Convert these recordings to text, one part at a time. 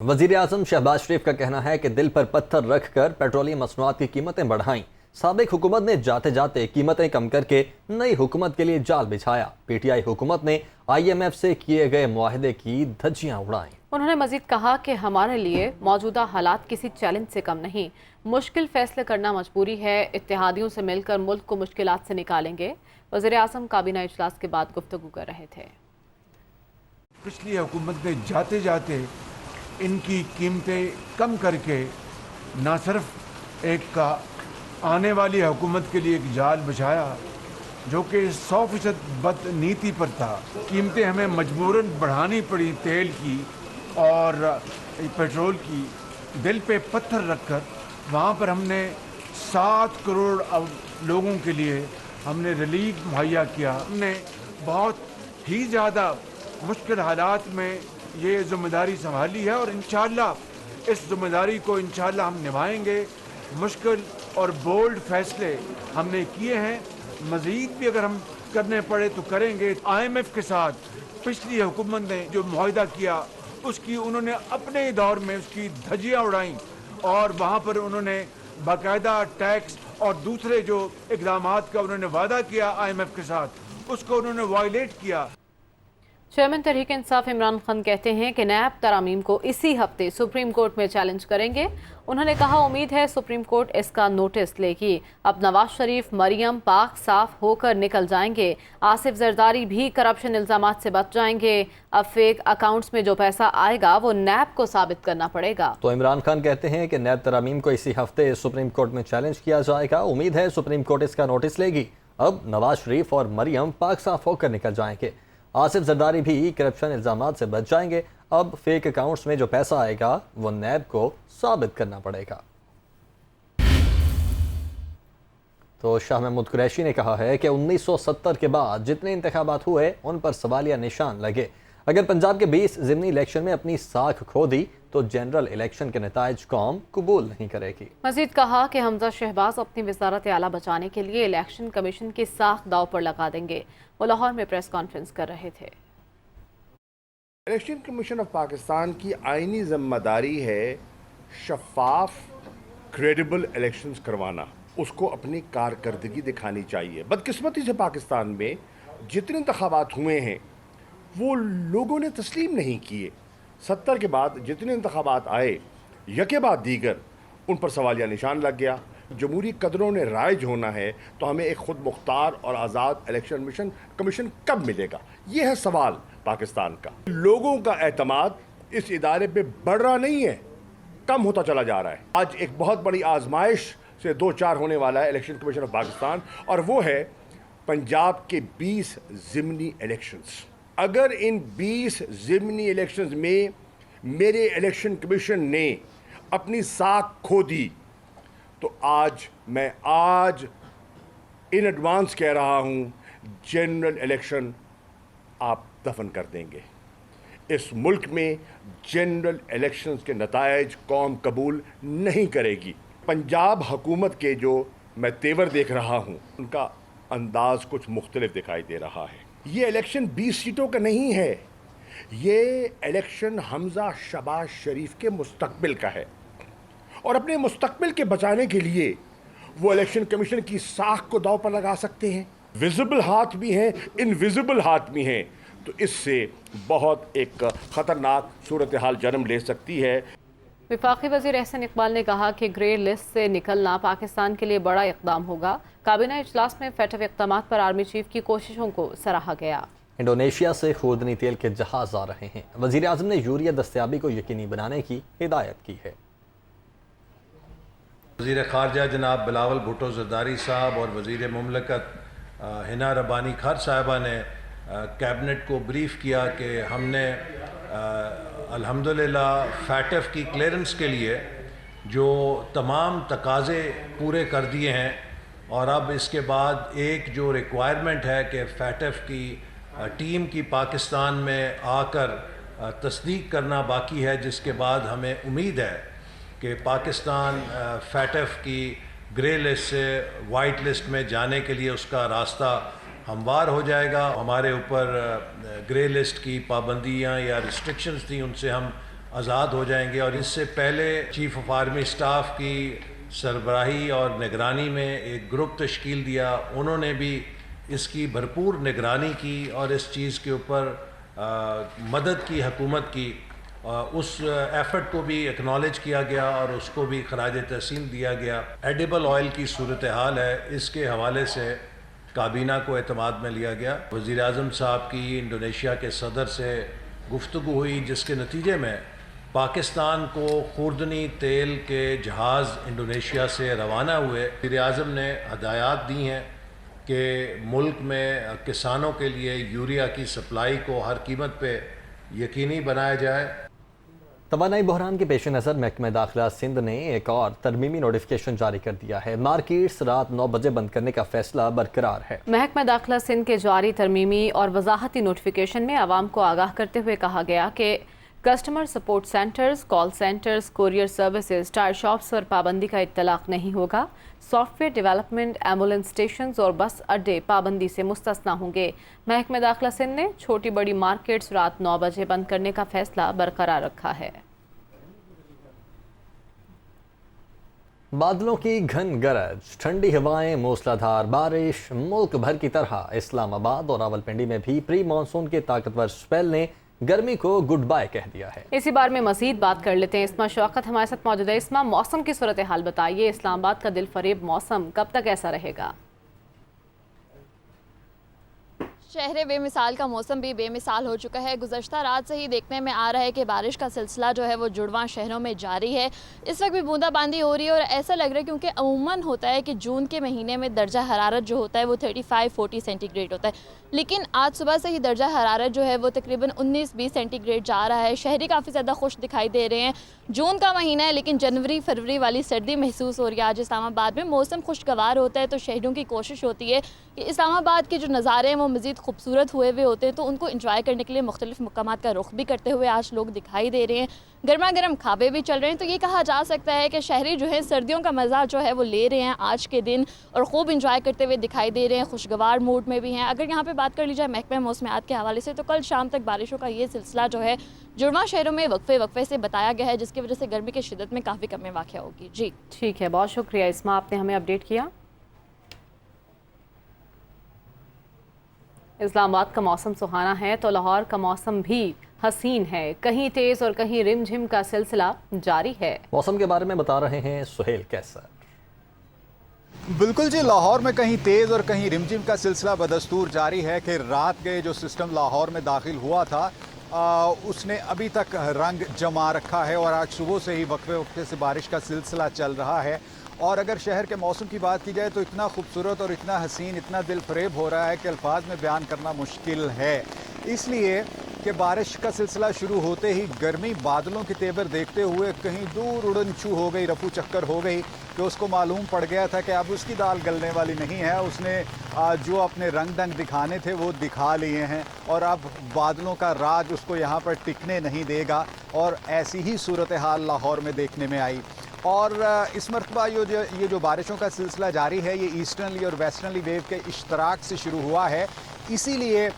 वज़ीर आज़म शहबाज शरीफ का कहना है कि दिल पर पत्थर रख कर पेट्रोलियम मसनूआत की कीमतें बढ़ाईं। साबिक हुकूमत ने जाते जाते कीमतें कम करके नई हुकूमत के लिए जाल बिछाया। पीटीआई हुकूमत ने IMF से किए गए मुआहदे की धज्जियां उड़ाईं। उन्होंने मजीद कहा कि हमारे लिए मौजूदा हालात किसी चैलेंज से कम नहीं, मुश्किल फैसले करना मजबूरी है। इत्तेहादियों से मिलकर मुल्क को मुश्किलात से निकालेंगे। वज़ीर आज़म काबीना इजलास के बाद गुफ्तगू कर रहे थे। पिछली हुकूमत ने जाते जाते इनकी कीमतें कम करके न सिर्फ एक आने वाली हुकूमत के लिए एक जाल बिछाया जो कि 100% बदनीति पर था। कीमतें हमें मजबूरन बढ़ानी पड़ी तेल की और पेट्रोल की। दिल पे पत्थर रखकर वहाँ पर हमने 7 करोड़ लोगों के लिए हमने रिलीफ मुहैया किया। हमने बहुत ही ज़्यादा मुश्किल हालात में ये जिम्मेदारी संभाली है और इंशाअल्लाह इस जिम्मेदारी को इंशाअल्लाह हम निभाएंगे। मुश्किल और बोल्ड फैसले हमने किए हैं, मज़ीद भी अगर हम करने पड़े तो करेंगे। IMF के साथ पिछली हुकूमत ने जो मुआहदा किया उसकी उन्होंने अपने दौर में उसकी धज्जियां उड़ाईं और वहाँ पर उन्होंने बाकायदा टैक्स और दूसरे जो इक़दामात का उन्होंने वादा किया IMF के साथ, उसको उन्होंने वायलेट किया। चेयरमैन तहरीक इंसाफ इमरान खान कहते हैं कि नैब तरामीम को इसी हफ्ते सुप्रीम कोर्ट में चैलेंज करेंगे। उन्होंने कहा उम्मीद है सुप्रीम कोर्ट इसका नोटिस लेगी। अब नवाज शरीफ, मरियम पाक साफ होकर निकल जाएंगे। आसिफ जरदारी भी करप्शन इल्जामात से बच जाएंगे। अब फेक अकाउंट्स में जो पैसा आएगा वो नैब को साबित करना पड़ेगा। तो इमरान खान कहते हैं कि नैब तरामीम को इसी हफ्ते सुप्रीम कोर्ट में चैलेंज किया जाएगा। उम्मीद है सुप्रीम कोर्ट इसका नोटिस लेगी। अब नवाज शरीफ और मरियम पाक साफ होकर निकल जाएंगे। आसिफ जरदारी भी करप्शन इल्जामात से बच जाएंगे। अब फेक अकाउंट्स में जो पैसा आएगा वो नैब को साबित करना पड़ेगा। तो शाह महमूद कुरैशी ने कहा है कि 1970 के बाद जितने इंतखाबात हुए उन पर सवालिया निशान लगे। अगर पंजाब के 20 ज़िमनी इलेक्शन में अपनी साख खो दी तो जनरल इलेक्शन के नताइज कौम कबूल नहीं करेगी। मजीद कहा कि हमजा शहबाज अपनी वजारत आला बचाने के लिए इलेक्शन कमीशन की साख दाव पर लगा देंगे। वो लाहौर में प्रेस कॉन्फ्रेंस कर रहे थे। इलेक्शन कमीशन ऑफ पाकिस्तान की आईनी जिम्मेदारी है शफाफ क्रेडिबल इलेक्शंस करवाना, उसको अपनी कारकर्दगी दिखानी चाहिए। बदकिस्मती से पाकिस्तान में जितने इंतखाबात हुए हैं वो लोगों ने तस्लीम नहीं किए। 70 के बाद जितने इंतखाबात आए यके बाद दीगर उन पर सवालिया निशान लग गया। जमहूरी कदरों ने राइज होना है तो हमें एक खुद मुख्तार और आज़ाद इलेक्शन कमीशन कब मिलेगा, ये है सवाल पाकिस्तान का। लोगों का एतमाद इस इदारे पे बढ़ रहा नहीं है, कम होता चला जा रहा है। आज एक बहुत बड़ी आजमाइश से 2-4 होने वाला है इलेक्शन कमीशन ऑफ पाकिस्तान, और वो है पंजाब के 20 ज़िमनी इलेक्शंस। अगर इन 20 ज़िमनी इलेक्शंस में मेरे इलेक्शन कमीशन ने अपनी साख खो दी तो मैं आज इन एडवांस कह रहा हूँ जनरल इलेक्शन आप दफन कर देंगे। इस मुल्क में जनरल इलेक्शंस के नताइज कौम कबूल नहीं करेगी। पंजाब हुकूमत के जो मैं तेवर देख रहा हूँ उनका अंदाज कुछ मुख्तलिफ दिखाई दे रहा है। ये इलेक्शन 20 सीटों का नहीं है, ये इलेक्शन हमजा शहबाज शरीफ के मुस्तकबिल का है, और अपने मुस्तकबिल के बचाने के लिए वो इलेक्शन कमीशन की साख को दांव पर लगा सकते हैं। विजिबल हाथ भी हैं, इनविजिबल हाथ भी हैं, तो इससे बहुत एक ख़तरनाक सूरत हाल जन्म ले सकती है। वफाकी वज़ीर एहसन इकबाल ने कहा कि ग्रे लिस्ट से निकलना पाकिस्तान के लिए बड़ा इक़दाम होगा। काबीना इजलास में फेटव इक़दामात पर आर्मी चीफ की कोशिशों को सराहा गया। इंडोनेशिया से खुर्दनी तेल के जहाज आ रहे हैं। वज़ीर आज़म ने यूरिया दस्तयाबी को यकीनी बनाने की हिदायत की है। वज़ीर ख़ारजा जनाब बिलावल भुट्टो ज़रदारी साहब और वज़ीर मुमलकत हिना रब्बानी खार साहिबा ने कैबिनेट को ब्रीफ़ किया कि हमने अल्हम्दुलिल्लाह फैटफ की क्लियरेंस के लिए जो तमाम तकाज़े पूरे कर दिए हैं, और अब इसके बाद एक जो रिक्वायरमेंट है कि फैटफ की टीम की पाकिस्तान में आकर तस्दीक करना बाकी है, जिसके बाद हमें उम्मीद है कि पाकिस्तान फैटफ की ग्रे लिस्ट से वाइट लिस्ट में जाने के लिए उसका रास्ता हमवार हो जाएगा। हमारे ऊपर ग्रे लिस्ट की पाबंदियां या रिस्ट्रिक्शंस थी, उनसे हम آزاد ہو جائیں گے. اور اس سے پہلے چیف آف آرمی اسٹاف کی سربراہی اور نگرانی میں ایک گروپ تشکیل دیا. انہوں نے بھی اس کی بھرپور نگرانی کی اور اس چیز کے اوپر مدد کی حکومت کی. اس ایفرٹ کو بھی اکنالج کیا گیا اور اس کو بھی خراج تحسین دیا گیا. ایڈیبل آئل کی صورتحال ہے, اس کے حوالے سے کابینہ کو اعتماد میں لیا گیا. وزیر اعظم صاحب کی انڈونیشیا کے صدر سے گفتگو ہوئی, جس کے نتیجے میں پاکستان کو خوردنی تیل کے جہاز انڈونیشیا سے روانہ ہوئے. وزیر اعظم نے ہدایات دی ہیں کہ ملک میں کسانوں کے لیے یوریا کی سپلائی کو ہر قیمت پہ یقینی بنایا جائے. توانائی بحران کے پیش نظر محکمہ داخلہ سندھ نے ایک اور ترمیمی نوٹیفکیشن جاری کر دیا ہے. مارکیٹس رات 9 بجے بند کرنے کا فیصلہ برقرار ہے. محکمہ داخلہ سندھ کے جاری ترمیمی اور وضاحتی نوٹیفکیشن میں عوام کو آگاہ کرتے ہوئے کہا گیا کہ customer support centres, call centres, courier services, tyre shops پر پابندی کا اطلاق نہیں ہوگا. Software development, ambulance stations اور بس اڈے پابندی سے مستثنی ہوں گے. محکمہ داخلہ سندھ نے چھوٹی بڑی مارکیٹس رات 9 بجے بند کرنے کا فیصلہ برقرار رکھا ہے. بادلوں کی گھن گرج، ٹھنڈی ہوائیں، موسلادھار بارش، ملک بھر کی طرح اسلام آباد اور راولپنڈی میں بھی پری مانسون کے طاقتور سپیل نے گرمی کو گڈ بائے کہہ دیا ہے. اسی بار میں مزید بات کر لیتے ہیں. اسما شوکت ہمارے ساتھ موجود ہے. اسما، موسم کی صورتحال بتائیے. اسلام آباد کا دل فریب موسم کب تک ایسا رہے گا؟ شہر بے مثال کا موسم بھی بے مثال ہو چکا ہے. گزشتہ رات سے ہی دیکھنے میں آ رہا ہے کہ بارش کا سلسلہ جو ہے وہ جڑواں شہروں میں جاری ہے. اس وقت بھی بوندا باندی ہو رہی ہے اور ایسا لگ رہا ہے کیونکہ عموماً ہوتا ہے کہ جون کے مہینے میں درجہ حرارت جو ہوتا ہے وہ 35-40 سینٹی گریڈ ہوتا ہے، لیکن آج صبح سے ہی درجہ حرارت جو ہے وہ تقریباً 19-20 سینٹی گریڈ جا رہا ہے. شہری کافی زیادہ خوش دکھائی دے رہے ہیں. جون کا مہینہ ہے لیکن جنوری فروری والی سردی محسوس ہو رہی ہے. آج اسلام آباد میں موسم خوشگوار ہوتا ہے تو شہریوں کی کوشش ہوتی ہے کہ اسلام آباد کے جو نظارے ہیں وہ مزید خوبصورت ہوئے ہوتے ہیں تو ان کو انجوائے کرنے کے لیے مختلف مقامات کا رخ بھی کرتے ہوئے آج لوگ دکھائی دے رہے ہیں. گرما گرم کھابے بھی چل رہے ہیں تو یہ کہا جا سکتا ہے کہ شہری جو ہے سردیوں کا مزہ جو ہے وہ لے رہے ہیں آج کے دن اور خوب انجوائے کرتے ہوئے دکھائی دے رہے ہیں، خوشگوار موڈ میں بھی ہیں. اگر یہاں پہ بات کر لی جائے محکمہ موسمیات کے حوالے سے تو کل شام تک بارشوں کا یہ سلسلہ جو ہے جڑواں شہروں میں وقفے سے بتایا گیا ہے، جس کی وجہ سے گرمی کی شدت میں کافی کمی واقع ہوگی. جی ٹھیک ہے، بہت شکریہ اسما، آپ نے ہمیں اپڈیٹ کیا. اسلام آباد کا موسم سہانا ہے تو لاہور کا موسم بھی حسین ہے. کہیں تیز اور کہیں رم جھم کا سلسلہ جاری ہے. موسم کے بارے میں بتا رہے ہیں سہیل کیسر. بالکل جی، لاہور میں کہیں تیز اور کہیں رم جھم کا سلسلہ بدستور جاری ہے کہ رات کے جو سسٹم لاہور میں داخل ہوا تھا اس نے ابھی تک رنگ جما رکھا ہے اور آج صبح سے ہی وقفے سے بارش کا سلسلہ چل رہا ہے. اور اگر شہر کے موسم کی بات کی جائے تو اتنا خوبصورت اور اتنا حسین، اتنا دل فریب ہو رہا ہے کہ الفاظ میں بیان کرنا مشکل ہے. اس لیے کہ بارش کا سلسلہ شروع ہوتے ہی گرمی بادلوں کے تیور دیکھتے ہوئے کہیں دور اڑن چھو ہو گئی، رفو چکر ہو گئی کہ اس کو معلوم پڑ گیا تھا کہ اب اس کی دال گلنے والی نہیں ہے. اس نے جو اپنے رنگ ڈنگ دکھانے تھے وہ دکھا لیے ہیں اور اب بادلوں کا راج اس کو یہاں پر ٹکنے نہیں دے گا. اور ایسی ہی صورتحال لاہور میں دیکھنے میں آئی. اور اس مرتبہ یہ جو بارشوں کا سلسلہ جاری ہے یہ ایسٹرنلی اور ویسٹرنلی ویو کے اشتراک سے شروع ہوا ہے. اسی لیے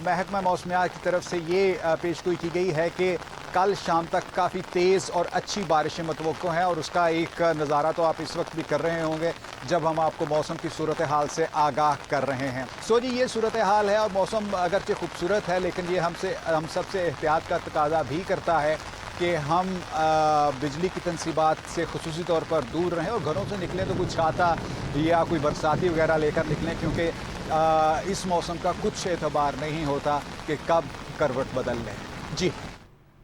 محکمہ موسمیات کی طرف سے یہ پیشگوئی کی گئی ہے کہ کل شام تک کافی تیز اور اچھی بارشیں متوقع ہیں اور اس کا ایک نظارہ تو آپ اس وقت بھی کر رہے ہوں گے جب ہم آپ کو موسم کی صورتحال سے آگاہ کر رہے ہیں. جی یہ صورتحال ہے اور موسم اگرچہ خوبصورت ہے لیکن یہ ہم سب سے احتیاط کا تقاضا بھی کرتا ہے کہ ہم بجلی کی تنصیبات سے خصوصی طور پر دور رہیں اور گھروں سے نکلیں تو کچھ چھاتا یا کوئی برساتی وغیرہ لے کر نکلیں کیونکہ اس موسم کا کچھ اعتبار نہیں ہوتا کہ کب کروٹ بدل لیں. جی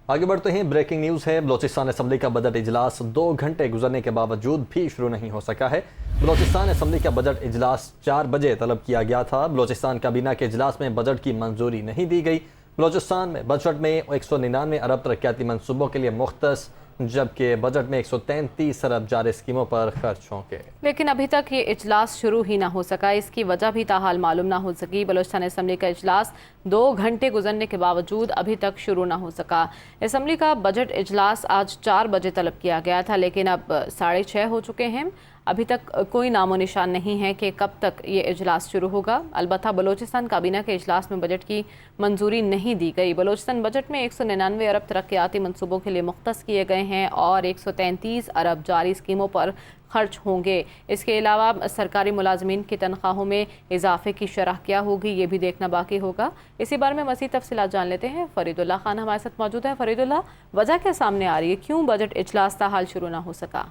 آگے بڑھتے ہیں. بریکنگ نیوز ہے. بلوچستان اسمبلی کا بجٹ اجلاس 2 گھنٹے گزرنے کے باوجود بھی شروع نہیں ہو سکا ہے. بلوچستان اسمبلی کا بجٹ اجلاس 4 بجے طلب کیا گیا تھا. بلوچستان کابینہ کے اجلاس میں بجٹ کی منظوری نہیں دی گئی. بلوچستان میں بجٹ میں 199 ارب ترقیاتی منصوبوں کے لیے مختص جبکہ بجٹ میں 133 ارب جاری اسکیموں پر خرچ ہوں گے. لیکن ابھی تک یہ اجلاس شروع ہی نہ ہو سکا. اس کی وجہ بھی تاحال معلوم نہ ہو سکی. بلوچستان اسمبلی کا اجلاس 2 گھنٹے گزرنے کے باوجود ابھی تک شروع نہ ہو سکا. اسمبلی کا بجٹ اجلاس آج 4 بجے طلب کیا گیا تھا لیکن اب 6:30 ہو چکے ہیں. अभी तक कोई नामो निशान नहीं है कि कब तक ये इजलास शुरू होगा। अलबत्ता बलोचिस्तान काबीना के इजलास में बजट की मंजूरी नहीं दी गई। बलोचिस्तान बजट में 199 अरब तरक्याती मंसूबों के लिए मुख्तस किए गए हैं और 133 अरब जारी स्कीमों पर खर्च होंगे। इसके अलावा सरकारी मुलाजमीन की तनख्वाहों में इजाफे की शरह क्या होगी, ये भी देखना बाकी होगा। इसी बारे में मज़ीद तफसीलात जान लेते हैं। फरीदुल्लाह खान हमारे साथ मौजूद है। फरीदुल्लाह, वजह क्या सामने आ रही है, क्यों बजट इजलास ताहाल शुरू ना हो सका?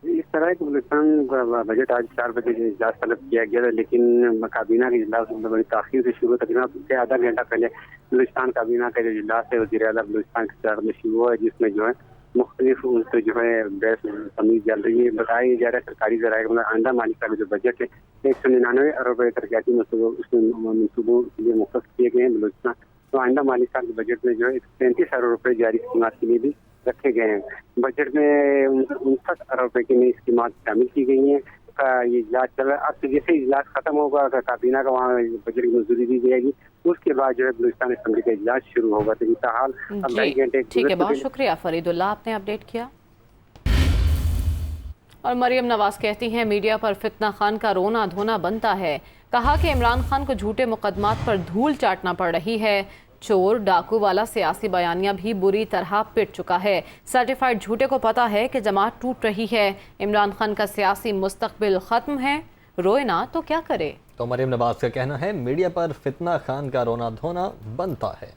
इस तरह है कि बलूचिस्तान का बजट आज 4 बजे इजलास तलब किया गया था, लेकिन काबीना का इजलास बड़ी ताख़ीर से शुरू, तकरीबन उससे आधा घंटा पहले बलूचिस्तान काबीना का जो इजलास है वज़ीर आला बलूचिस्तान के साथ में शुरू हुआ है, जिसमें जो है मुख्तलिफ उन से जो है बहस तमीज़ चल रही है। बताया जा रहा है सरकारी ज़राए मतलब आइंदा माली का जो बजट है 199 अरब रुपये तरक्याती मनसूबों के लिए मुख्तस किए गए हैं बलूचिस्तान। तो आइंदा माली साल के बजट में जो है 133 अरब रुपये जारी स्कीमात के लिए भी रखे गए हैं। बजट में 59 अरब रुपये की नई स्कीमात शामिल की गई हैं। ये इजलास चल रहा है। अब जैसे इजलास खत्म होगा काबीना का वहाँ बजट की मंजूरी दी जाएगी, उसके बाद जो है बलूचिस्तान असेंबली का इजलास शुरू होगा। तो फिलहाल अब 2 घंटे। ठीक है, बहुत शुक्रिया फरीदुल्लाह, आपने अपडेट किया। और मरियम नवाज कहती हैं मीडिया पर फितना खान का रोना धोना बनता है। कहा कि इमरान खान को झूठे मुकदमात पर धूल चाटना पड़ रही है। चोर डाकू वाला सियासी बयानिया भी बुरी तरह पिट चुका है। सर्टिफाइड झूठे को पता है कि जमात टूट रही है। इमरान खान का सियासी मुस्तकबिल खत्म है, रोए ना तो क्या करे। तो मरियम नवाज का कहना है मीडिया पर फितना खान का रोना धोना बनता है।